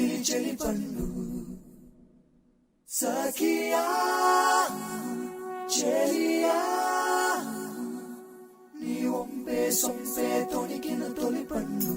కౌగిలి చెలి పండు సఖియా చెలియా నీ ఒంపే సొంపే తొడిగిన తొలి పండు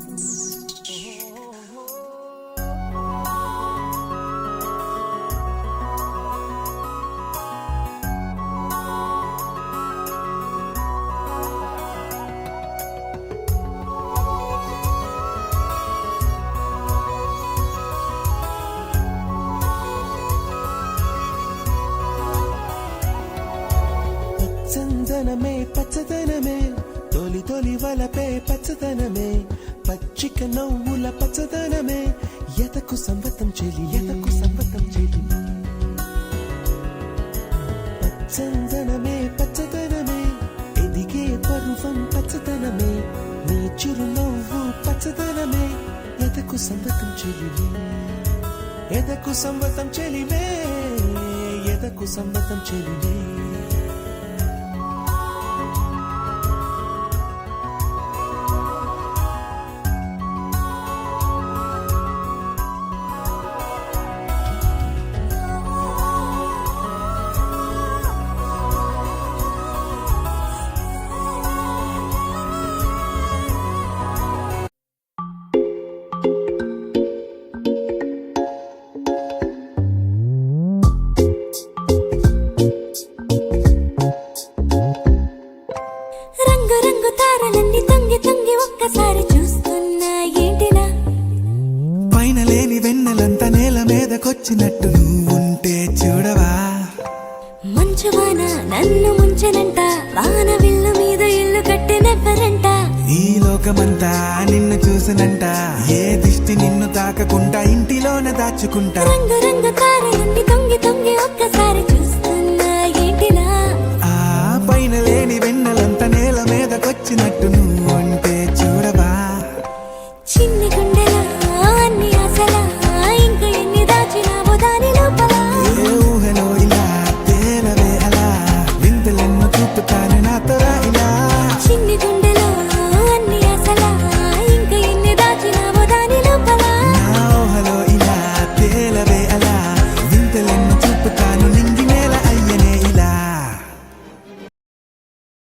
చందనమే పచ్చదనమే తొలి తొలి వలపే పచ్చదనమే పచ్చిక నవ్వుల పచ్చదనమే ఎతకు సంవతం చెలి చందనమే పచ్చదనమే ఎదిగే పరువం పచ్చదనమే నీ చిరునవ్వు పచ్చదనమే ఎతకు సంవతం చెలివే ఎదకు సంవతం చెలివే ఎదకు సంవతం చెలివే వెన్నెలంతా నేల మీదకొచ్చినట్టు నువ్వుంటే చూడవా మంచువాన నన్ను ముంచెనంట వాన విల్లు మీద ఇల్లు కట్టినెవ్వరంట ఈ లోకమంతా నిన్ను చూసినంట ఏ దిష్టి నిన్ను తాకకుండా ఇంటిలోనే దాచుకుంటా రంగు రంగు